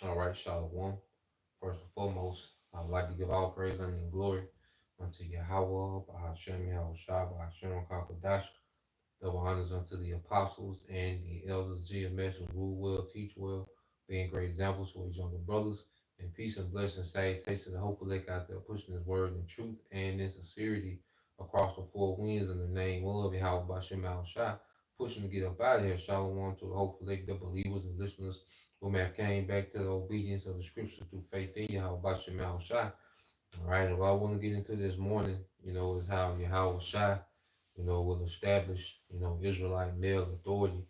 All right, Shalom. First and foremost, I would like to give all praise and glory unto Yahweh, Bahashem, Yahawashi, Bahashem, Kakadash. Double honors unto the apostles and the elders, GMS, who rule well, teach well, being great examples for his younger brothers. And peace and blessings, salutations, and hopefully they got there pushing his word in truth and in sincerity across the four winds in the name of Yahweh Bashem Shai, pushing to get up out of here. Shalom to hopefully the believers and listeners who may have came back to the obedience of the scriptures through faith in Yahweh Bashem Shai. All right, and what I want to get into this morning, is how Yahweh Shai, will establish, Israelite male authority,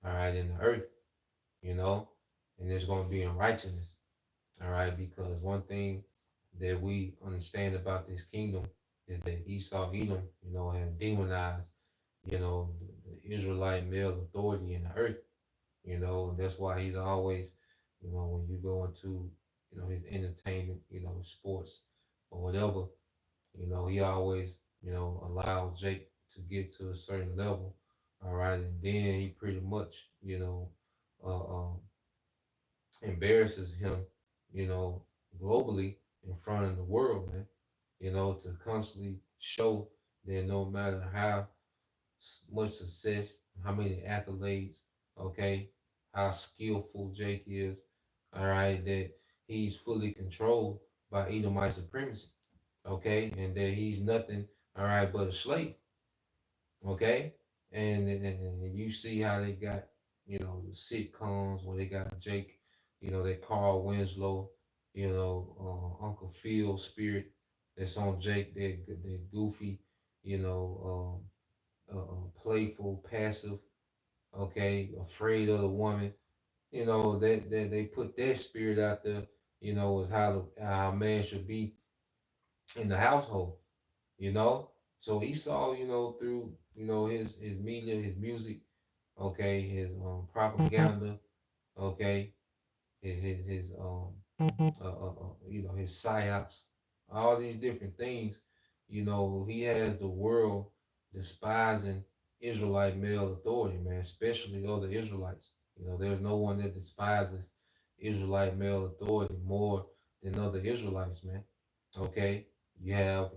all right, in the earth, you know, and it's going to be in righteousness, all right, because one thing that we understand about this kingdom is that Esau, Edom, have demonized, the Israelite male authority in the earth, and that's why he's always, when you go into, his entertainment, sports or whatever, he always, allows Jake to get to a certain level, all right, and then he pretty much, uh, embarrasses him, you know, globally in front of the world, man, to constantly show that no matter how much success, how many accolades, okay, how skillful Jake is, all right, that he's fully controlled by Edomite supremacy, okay, and that he's nothing, all right, but a slave, okay, and you see how they got, the sitcoms where they got Jake, that Carl Winslow, Uncle Phil spirit that's on Jake, that goofy, playful, passive, okay, afraid of the woman, that they put that spirit out there, is how a man should be in the household, you know. So Esau, through his media, his music, okay, his propaganda, okay, his his psyops, all these different things, he has the world despising Israelite male authority, man, especially other Israelites. There's no one that despises Israelite male authority more than other Israelites, man. Okay, you have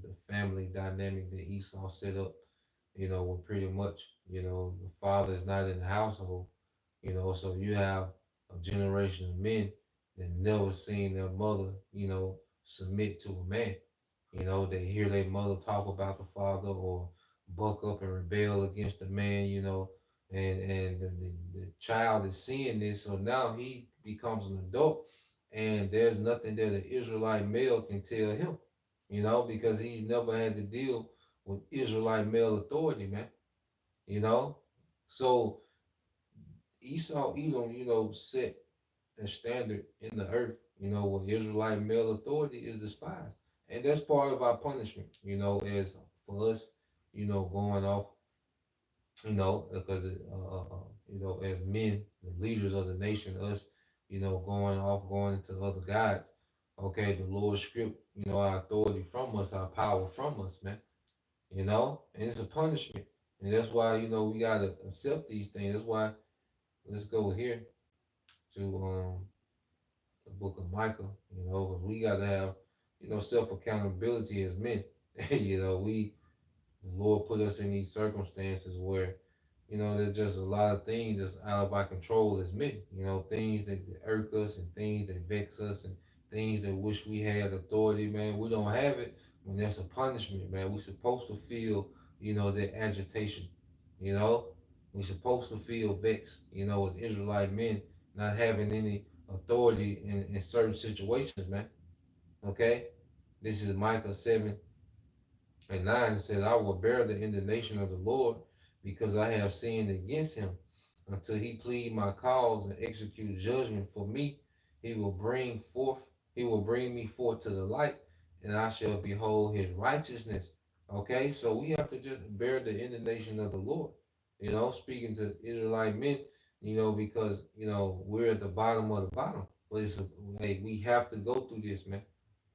the family dynamic that Esau set up, where pretty much the father is not in the household, so you have a generation of men that never seen their mother, submit to a man. They hear their mother talk about the father or buck up and rebel against the man, and the child is seeing this, so now he becomes an adult, and there's nothing that an Israelite male can tell him, because he's never had to deal with Israelite male authority, man. You know, so Esau, Edom, set a standard in the earth, where Israelite male authority is despised. And that's part of our punishment, as for us, going off, because, as men, the leaders of the nation, us, going off, going into other gods, okay, the Lord stripped, our authority from us, our power from us, man, and it's a punishment. And that's why, we got to accept these things. That's why, let's go here to the book of Micah, 'cause we got to have, self accountability as men. The Lord put us in these circumstances where, there's just a lot of things that's out of our control as men, things that irk us and things that vex us and things that wish we had authority, man. We don't have it when that's a punishment, man. We're supposed to feel, that agitation, you know. We're supposed to feel vexed, as Israelite men not having any authority in certain situations, man. Okay? This is Micah 7 and 9. It says, I will bear the indignation of the Lord because I have sinned against him. Until he plead my cause and execute judgment for me, he will bring forth, he will bring me forth to the light, and I shall behold his righteousness. Okay, so we have to just bear the indignation of the Lord, speaking to Israelite men, because we're at the bottom of the bottom. But hey, we have to go through this, man.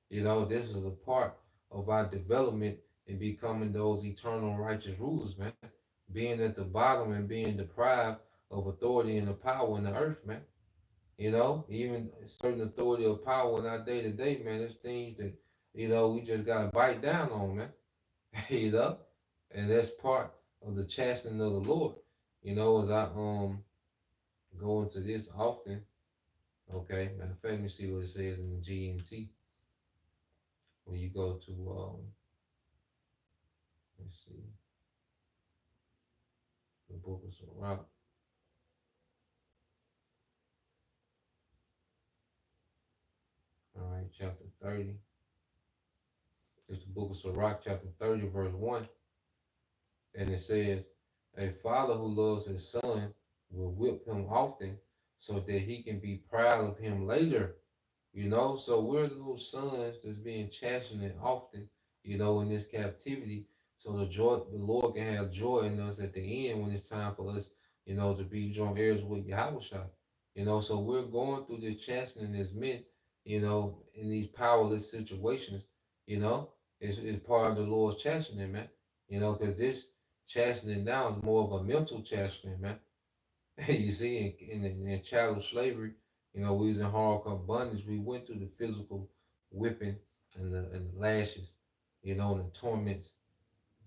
This is a part of our development in becoming those eternal righteous rulers, man. Being at the bottom and being deprived of authority and the power in the earth, man. Even certain authority or power in our day to day, man. There's things that we just gotta bite down on, man. you know, and that's part of the chastening of the Lord. As I go into this often. Okay, matter of fact, let me see what it says in the GNT when you go to let's see, the book of Sirach. All right, chapter 30. It's the book of Sirach, chapter 30, verse 1. And it says, a father who loves his son will whip him often so that he can be proud of him later. So we're those sons that's being chastened often, in this captivity. So the Lord can have joy in us at the end when it's time for us, to be joint heirs with YAHAWASHI. So we're going through this chastening as men, in these powerless situations, you know, it's part of the Lord's chastening, man. Because this chastening now is more of a mental chastening, man. You see, in chattel slavery, we was in hardcore bondage. We went through the physical whipping and the lashes, and the torments.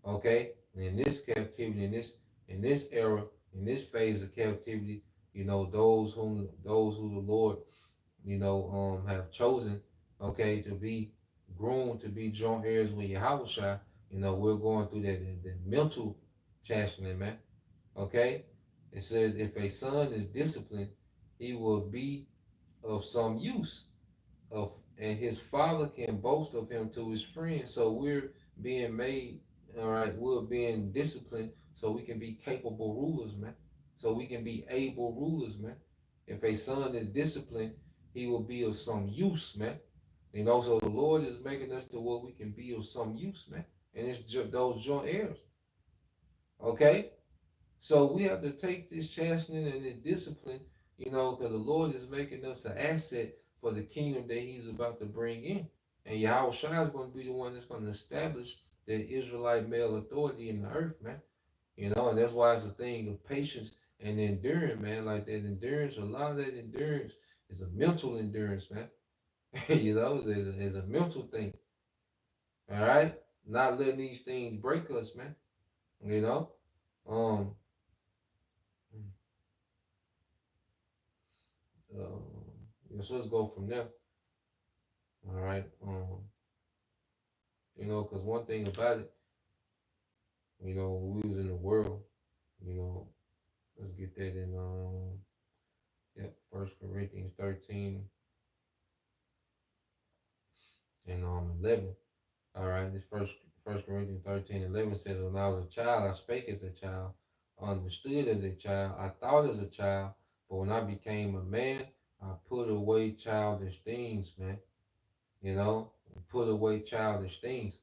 Okay, and in this captivity, in this era, in this phase of captivity, those who the Lord, have chosen, okay, to be groomed to be joint heirs with Yahushua. We're going through that mental chastening, man. Okay? It says, if a son is disciplined, he will be of some use. And his father can boast of him to his friends. So we're being made, all right, we're being disciplined so we can be capable rulers, man. So we can be able rulers, man. If a son is disciplined, he will be of some use, man. So the Lord is making us to where we can be of some use, man. And it's those joint heirs. Okay? So we have to take this chastening and this discipline, because the Lord is making us an asset for the kingdom that He's about to bring in. And Yahweh Shai is going to be the one that's going to establish the Israelite male authority in the earth, man. And that's why it's a thing of patience and endurance, man. Like that endurance, a lot of that endurance is a mental endurance, man. It's a mental thing. All right? Not letting these things break us, man. You know? Um, Uh, yeah, so let's go from there. All right. Because one thing about it, we was in the world, you know, let's get that in First Corinthians 13 and 11. All right, this First Corinthians 13:11 says, when I was a child, I spake as a child, understood as a child, I thought as a child, but when I became a man, I put away childish things, man. Put away childish things.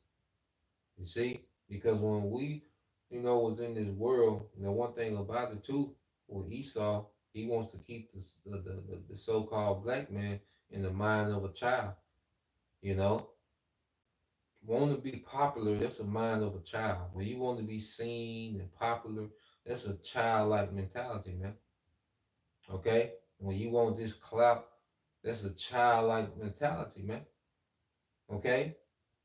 You see, because when we, was in this world, one thing about it too, with Esau, he wants to keep the so-called black man in the mind of a child. You know, want to be popular, that's the mind of a child. When you want to be seen and popular, that's a childlike mentality, man. Okay, when you want this clout, that's a childlike mentality, man. Okay,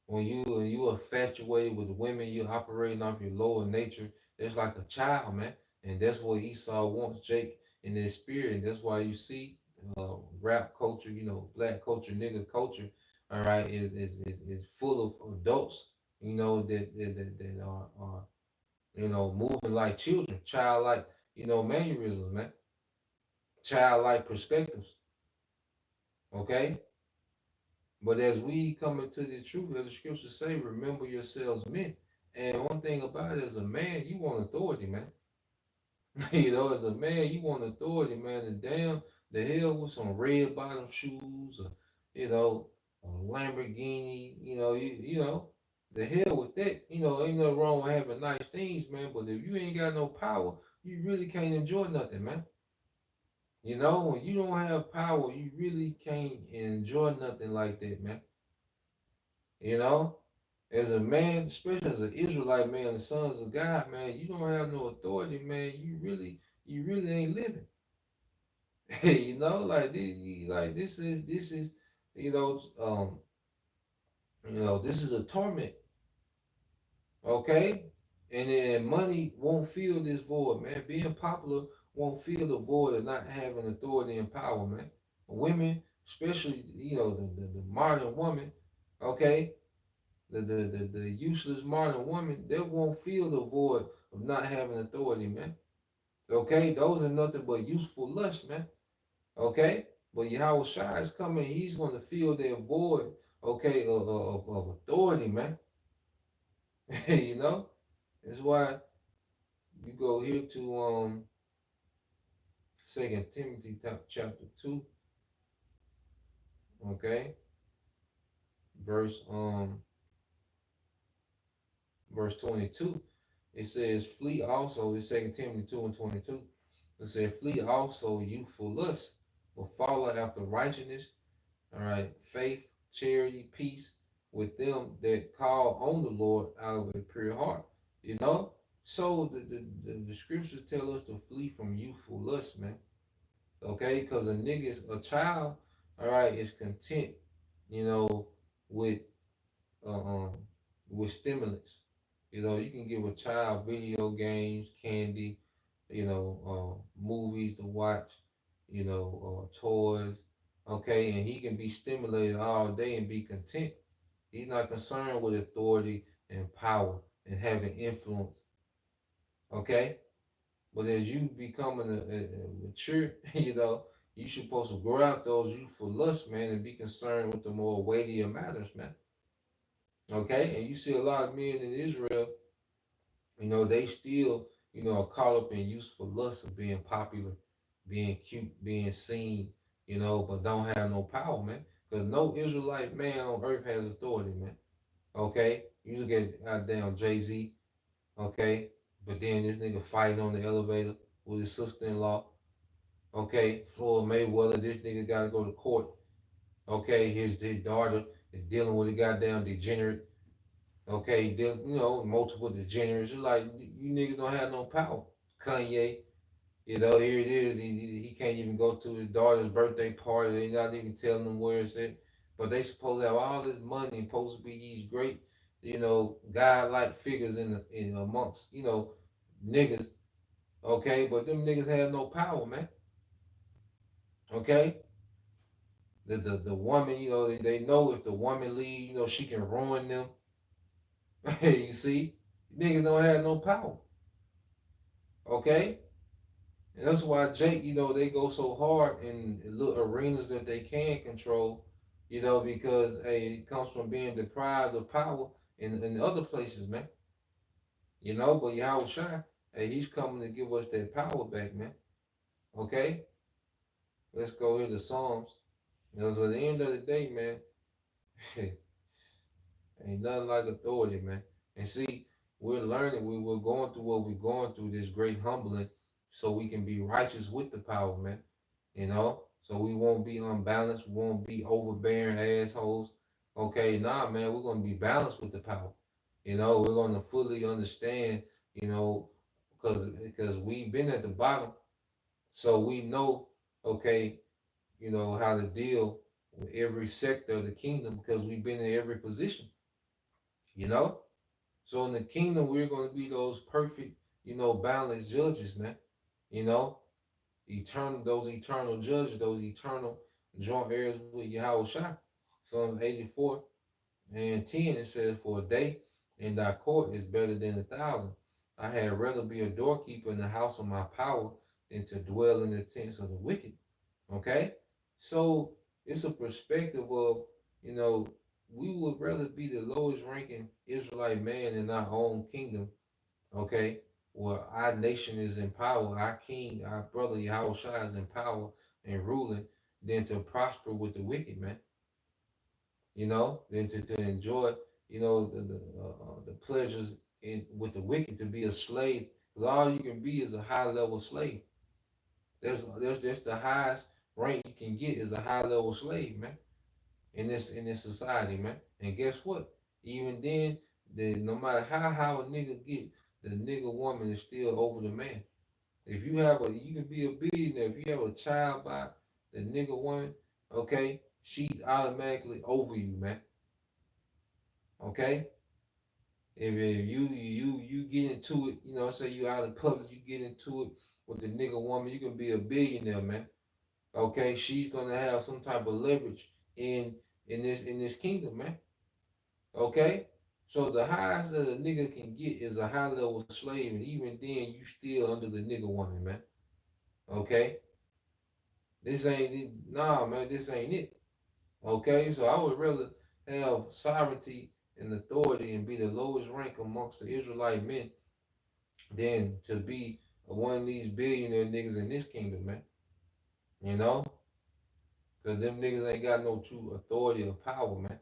when you infatuated with women, you're operating off your lower nature. That's like a child, man, and that's what Esau wants Jake in his spirit. And that's why you see rap culture, black culture, nigga culture. All right, is full of adults, that are moving like children, childlike, mannerisms, man, childlike perspectives. Okay, but as we come into the truth, as the scriptures say, remember yourselves men. And one thing about it, as a man, you want authority, man. As a man, you want authority, man. And damn, the hell with some red bottom shoes, or, a Lamborghini, the hell with that. Ain't nothing wrong with having nice things, man. But if you ain't got no power, you really can't enjoy nothing, man. When you don't have power, you really can't enjoy nothing like that, man. You know, as a man, especially as an Israelite man, the sons of God, man, you don't have no authority, man. You really ain't living. You know, like this is, you know, this is a torment, okay? And then money won't fill this void, man. Being popular won't fill the void of not having authority and power, man. Women, especially, the modern woman, okay, the useless modern woman, they won't feel the void of not having authority, man. Okay, those are nothing but useful lust, man. Okay, but Yahweh Shai is coming. He's going to fill their void, okay, of authority, man. You know, that's why you go here to Second Timothy chapter 2, okay, verse um verse 22. It says, "Flee also." It's Second Timothy 2:22. It says, "Flee also youthful lust, but follow after righteousness, all right, faith, charity, peace with them that call on the Lord out of a pure heart." You know, so the scriptures tell us to flee from youthful lust, man. Okay, because a child, all right, is content, you know, with uh, um with stimulants. You know, you can give a child video games, candy, movies to watch, toys. Okay, and he can be stimulated all day and be content. He's not concerned with authority and power and having influence. Okay, but as you becoming a mature, you supposed to grow out those youthful lusts, man, and be concerned with the more weightier matters, man. Okay, and you see a lot of men in Israel, they still, are caught up in useful lust of being popular, being cute, being seen, but don't have no power, man. Because no Israelite man on earth has authority, man. Okay, you look at goddamn Jay-Z, okay, but then this nigga fighting on the elevator with his sister-in-law. Okay, Floyd Mayweather, this nigga gotta go to court. Okay, his daughter is dealing with a goddamn degenerate. Okay, multiple degenerates. It's like you niggas don't have no power. Kanye, here it is. He can't even go to his daughter's birthday party. They not even telling him where it's at. But they supposed to have all this money and supposed to be these great, godlike figures in amongst, niggas. Okay, but them niggas have no power, man. Okay, the woman, they know if the woman leave, she can ruin them. You see, niggas don't have no power. Okay, and that's why Jake, they go so hard in little arenas that they can control, because hey, it comes from being deprived of power in other places, man. But Yahweh Shai, hey, he's coming to give us that power back, man. Okay, let's go here to Psalms. So at the end of the day, man, ain't nothing like authority, man. And see, we're learning, we're going through what we're going through, this great humbling, so we can be righteous with the power, man. So we won't be unbalanced, we won't be overbearing assholes. Okay, nah, man, we're gonna be balanced with the power. We're gonna fully understand, because we've been at the bottom, so we know, okay, how to deal with every sector of the kingdom because we've been in every position, you know. So in the kingdom, we're gonna be those perfect, balanced judges, man. You know, those eternal judges, those eternal joint heirs with Yahweh Shai. Psalm 84 and 10, it says, "For a day in thy court is better than 1,000. I had rather be a doorkeeper in the house of my power than to dwell in the tents of the wicked." Okay? So it's a perspective of, you know, we would rather be the lowest ranking Israelite man in our own kingdom, okay? Where our nation is in power, our king, our brother Yahweh Shai is in power and ruling, than to prosper with the wicked, man. Than to enjoy, the pleasures in with the wicked, to be a slave. Because all you can be is a high level slave. That's the highest rank you can get is a high level slave, man. In this society, man. And guess what? Even then, no matter how a nigga get, the nigga woman is still over the man. If you have a, you can be a billionaire. If you have a child by the nigga woman, okay, she's automatically over you, man. Okay, if you get into it, you know, say you out in public, you get into it with the nigga woman, you can be a billionaire, man. Okay, she's gonna have some type of leverage in this kingdom, man. Okay, so the highest that a nigga can get is a high level slave, and even then, you still under the nigga woman, man. Okay, this ain't it. Nah, man, this ain't it. Okay, so I would rather have sovereignty and authority and be the lowest rank amongst the Israelite men than to be one of these billionaire niggas in this kingdom, man. You know, because them niggas ain't got no true authority or power, man.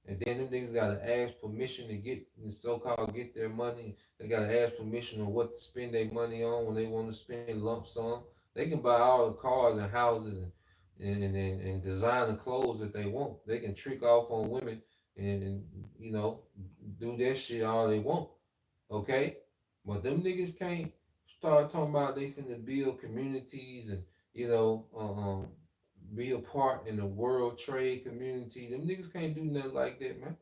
And then them niggas gotta ask permission to get so-called get their money. They gotta ask permission on what to spend their money on when they want to spend lump sum. They can buy all the cars and houses and design the clothes that they want. They can trick off on women and you know do that shit all they want. Okay, but them niggas can't start talking about they finna build communities and you know be a part in the world trade community. Them niggas can't do nothing like that, man.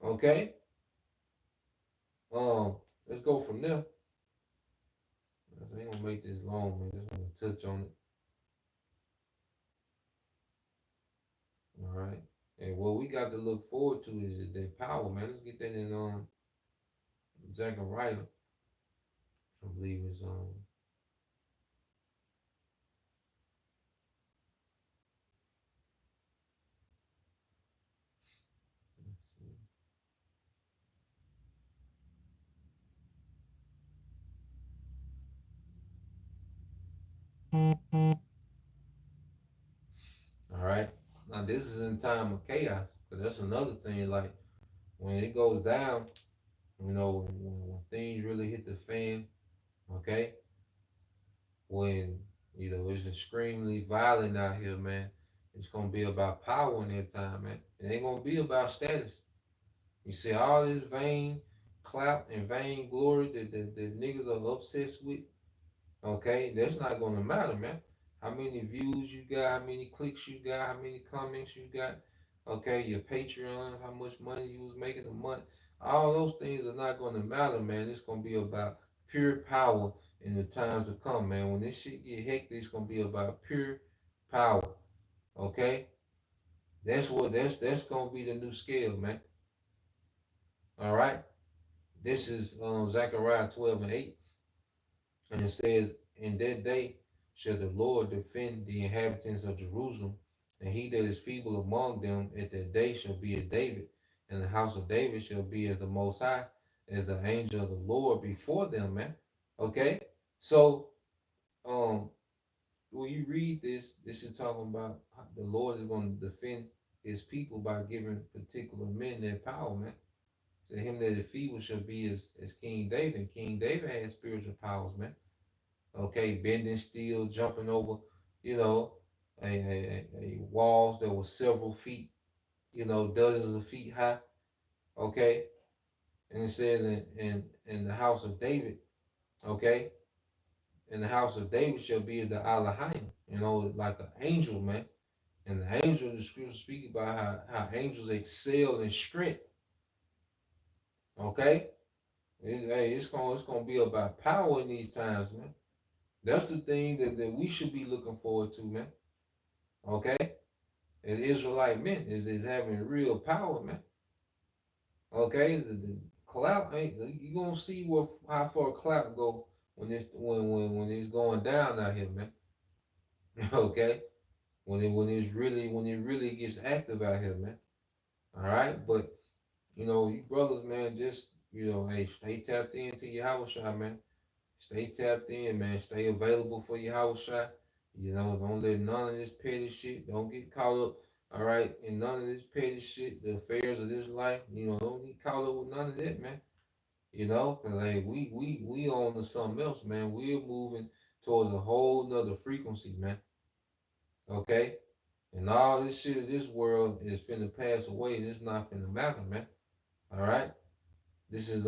Okay, um, let's go from there. I ain't gonna make this long, man. Just want to touch on it. All right, and what we got to look forward to is their power, man. Let's get that in Zechariah. I believe it's all right. Now this is in time of chaos, but that's another thing. Like when it goes down, you know, when things really hit the fan, okay, when you know it's extremely violent out here, man. It's gonna be about power in that time, man. It ain't gonna be about status. You see all this vain clout and vain glory that niggas are obsessed with. Okay, that's not gonna matter, man. How many views you got, how many clicks you got, how many comments you got. Okay, your Patreon, how much money you was making a month. All those things are not gonna matter, man. It's gonna be about pure power in the times to come, man. When this shit get hectic, it's gonna be about pure power. Okay, that's gonna be the new scale, man. All right. This is Zechariah 12:8. And it says, in that day shall the Lord defend the inhabitants of Jerusalem, and he that is feeble among them at that day shall be as David, and the house of David shall be as the Most High, as the angel of the Lord before them, man. Okay? So, um, when you read this, this is talking about how the Lord is going to defend his people by giving particular men their power, man. To him that is feeble shall be as King David. And King David had spiritual powers, man. Okay, bending steel, jumping over, you know, a walls that were several feet, you know, dozens of feet high. Okay, and it says in the house of David, okay, in the house of David shall be the Elohim, you know, like an angel, man. And the angel, the scripture speak about how angels excel in strength. Okay, hey, it's gonna be about power in these times, man. That's the thing that we should be looking forward to, man. Okay, as Israelite men is having real power, man. Okay, the clout ain't you gonna see what how far clout go when it's going down out here, man. Okay, when it really gets active out here, man. All right, but you know you brothers, man, just you know, hey, stay tapped into your house shot, man. Stay tapped in, man. Stay available for your house shot. You know, don't let none of this petty shit. Don't get caught up, all right, in none of this petty shit, the affairs of this life. You know, don't get caught up with none of that, man. You know, cause hey, we on to something else, man. We're moving towards a whole nother frequency, man. Okay, and all this shit of this world is finna pass away. This not finna matter, man. All right. This is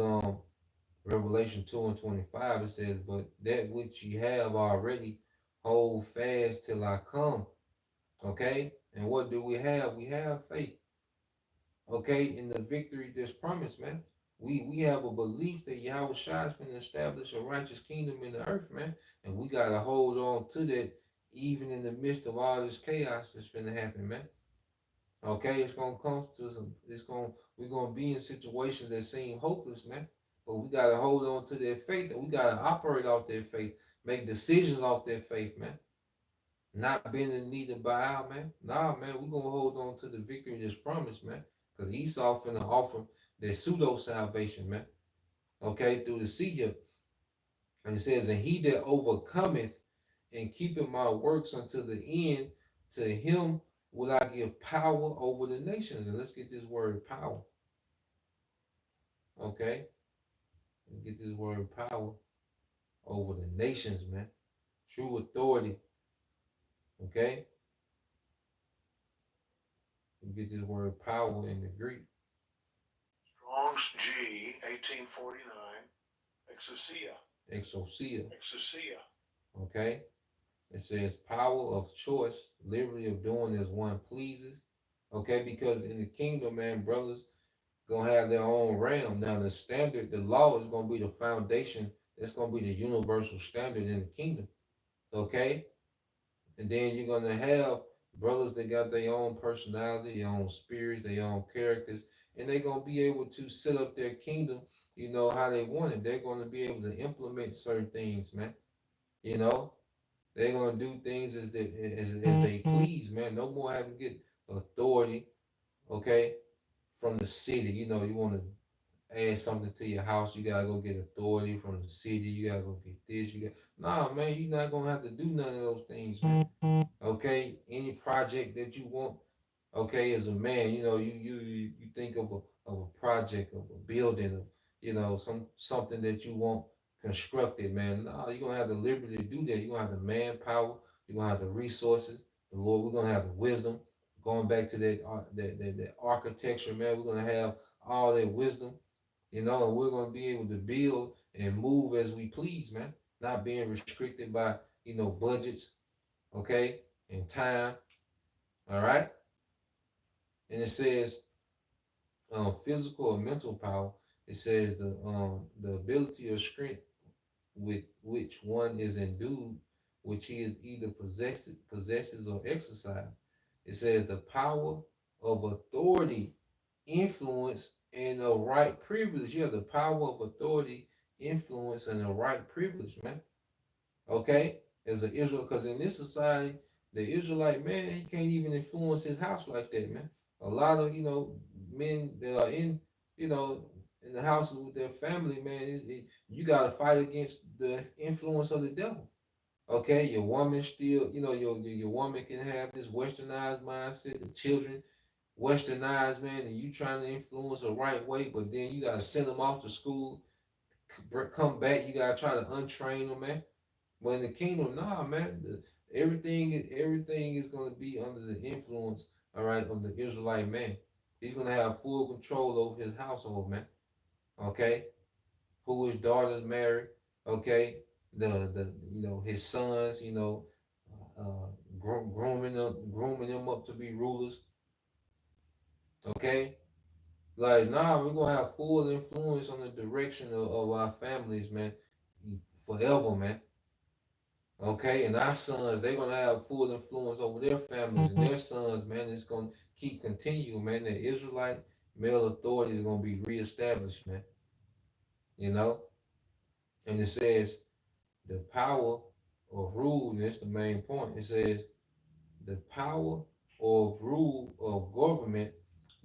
Revelation 2 and 25, it says, but that which ye have already, hold fast till I come. Okay? And what do we have? We have faith. Okay? In the victory that's promised, man. We have a belief that Yahweh Shai is going to establish a righteous kingdom in the earth, man. And we got to hold on to that even in the midst of all this chaos that's going to happen, man. Okay, it's gonna come to some. We're gonna be in situations that seem hopeless, man. But we gotta hold on to that faith, and we gotta operate off that faith, make decisions off that faith, man. Not being in need of buyout, man. Nah, man, we're gonna hold on to the victory that's promised, man. Because Esau finna offer that pseudo salvation, man. Okay, through the seed. And it says, and he that overcometh and keepeth my works unto the end, to him will I give power over the nations. And let's get this word power. Okay? Let's get this word power over the nations, man. True authority. Okay? We get this word power in the Greek. Strong's G, 1849. Exousia. Exousia. Exousia. Okay? It says power of choice, liberty of doing as one pleases. Okay? Because in the kingdom, man, brothers gonna have their own realm. Now the standard, the law is gonna be the foundation. That's gonna be the universal standard in the kingdom. Okay? And then you're gonna have brothers that got their own personality, their own spirits, their own characters, and they're gonna be able to set up their kingdom, how they want it. They're gonna be able to implement certain things, man. You know, they're gonna do things as they please, man. No more having to get authority, okay, from the city. You want to add something to your house, you gotta go get authority from the city. You gotta go get this. Nah, man. You're not gonna have to do none of those things, man. Okay, any project that you want. Okay, as a man, you think of a project, of a building, of something that you want constructed, man. No, you're gonna have the liberty to do that. You're gonna have the manpower. You're gonna have the resources. The Lord, we're gonna have the wisdom. Going back to that architecture, man, we're gonna have all that wisdom, and we're gonna be able to build and move as we please, man. Not being restricted by budgets, okay, and time. All right, and it says physical or mental power. It says the ability or strength with which one is endued, which he is either possesses or exercised. It says the power of authority, influence, and a right privilege. You have the power of authority, influence, and a right privilege, man. Okay, as an Israel, because in this society, the Israelite man, he can't even influence his house like that, man. A lot of men that are you know in the houses with their family, man. You got to fight against the influence of the devil. Okay, your woman still, your woman can have this westernized mindset. The children westernized, man, and you trying to influence the right way, but then you got to send them off to school, come back. You got to try to untrain them, man. But in the kingdom, nah, man, everything is gonna be under the influence, all right, of the Israelite man. He's gonna have full control over his household, man. Okay, who his daughters marry, okay, the his sons, grooming them up to be rulers, okay. Like, nah, we're gonna have full influence on the direction of our families, man, forever, man. Okay, and our sons, they're gonna have full influence over their families and their sons, man. It's gonna keep continuing, man. The Israelite male authority is gonna be reestablished, man. You know, and it says the power of rule, and that's the main point. It says the power of rule of government,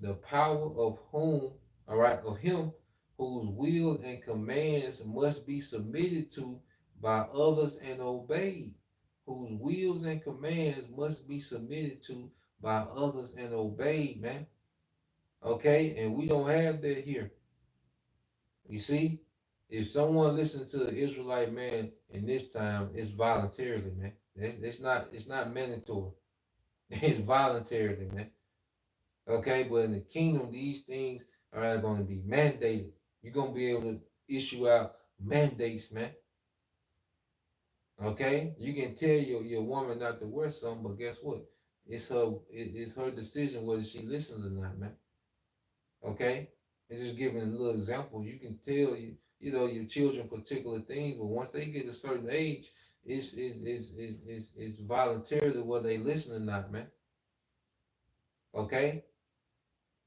the power of whom, all right, of him whose will and commands must be submitted to by others and obeyed, whose wills and commands must be submitted to by others and obeyed, man. Okay, and we don't have that here. You see, if someone listens to the Israelite man in this time, it's voluntarily, man. It's not mandatory. It's voluntarily, man. Okay, but in the kingdom, these things are going to be mandated. You're going to be able to issue out mandates, man. Okay, you can tell your woman not to wear something, but guess what? It's her decision whether she listens or not, man. Okay, it's just giving a little example. You can tell you know your children particular things, but once they get a certain age, it's voluntarily whether they listen or not, man. Okay,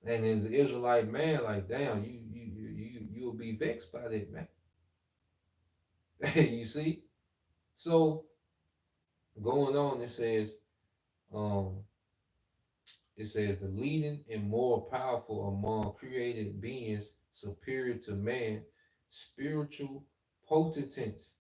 and as an Israelite man, like damn, you'll be vexed by that, man. You see, so going on, um, it says the leading and more powerful among created beings, superior to man, spiritual potentates.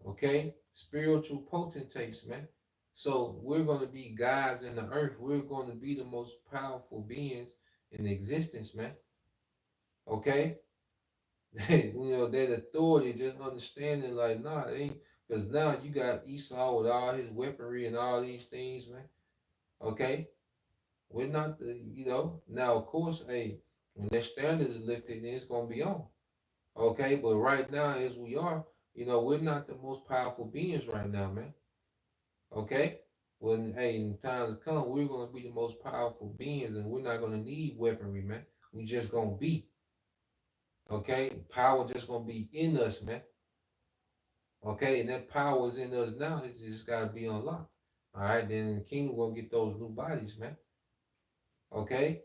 Okay, spiritual potentates, man. So we're going to be gods in the earth. We're going to be the most powerful beings in existence, man. Okay, you know that authority, just understanding like nah, it ain't because now you got Esau with all his weaponry and all these things, man. Okay, we're not the, you know, now of course, hey, when that standard is lifted, then it's gonna be on. Okay, but right now, as we are, you know, we're not the most powerful beings right now, man. Okay? When hey, in times to come, we're gonna be the most powerful beings and we're not gonna need weaponry, man. We just gonna be. Okay? Power just gonna be in us, man. Okay, and that power is in us now. It just gotta be unlocked. All right, then the kingdom gonna get those new bodies, man. Okay,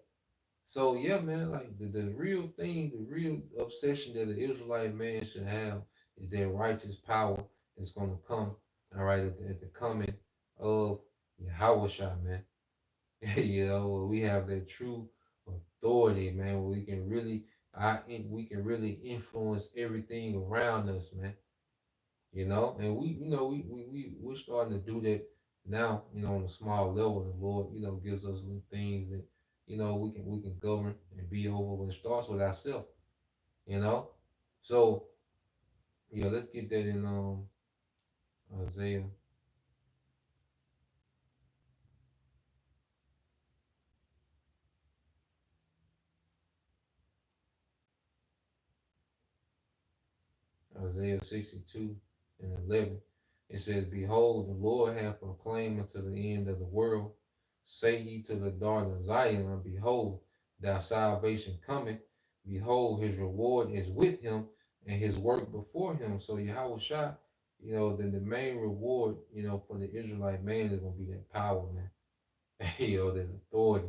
so yeah, man, like the real thing, the real obsession that the Israelite man should have is that righteous power is gonna come, all right, at the coming of Yahawashai, man. You know, we have that true authority, man, where we can really influence everything around us, man. You know, and we're starting to do that now, you know, on a small level. The Lord, you know, gives us little things that, you know, we can govern and be over, but it starts with ourselves, you know. So yeah, let's get that in Isaiah. Isaiah 62 and 11. It says, behold, the Lord hath proclaimed unto the end of the world. Say ye to the daughter of Zion, and behold, thy salvation cometh. Behold, his reward is with him, and his work before him. So Yahweh Shah, you know, then the main reward, you know, for the Israelite man is gonna be that power, man. You know, that authority.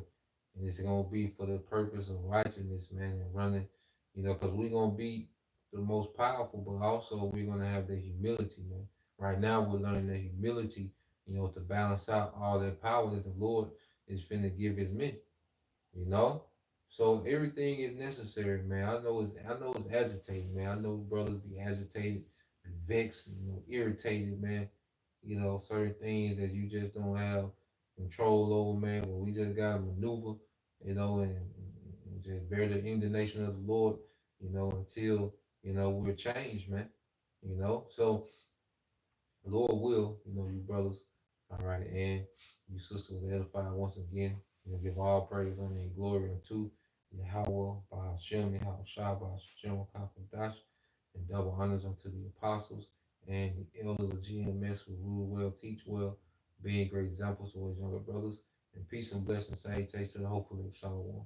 And it's gonna be for the purpose of righteousness, man, and running, you know, because we're gonna be the most powerful, but also we're gonna have the humility, man. Right now we're learning the humility, you know, to balance out all that power that the Lord is finna give his men, you know? So everything is necessary, man. I know it's agitating, man. I know brothers be agitated, be vexed, you know, irritated, man. You know, certain things that you just don't have control over, man. But we just gotta maneuver, you know, and just bear the indignation of the Lord, you know, until, you know, we're changed, man. You know. So Lord will, you know, you brothers, all right, and you sisters edified once again. You know, give all praise, honor, and glory unto Yahweh, by Hashem, Yahweh Shah, by Hashem, Kakadash, and double honors unto the apostles and the elders of GMS who rule well, teach well, being great examples to his younger brothers. And peace and blessings, salutations, and hopefully, Shalom.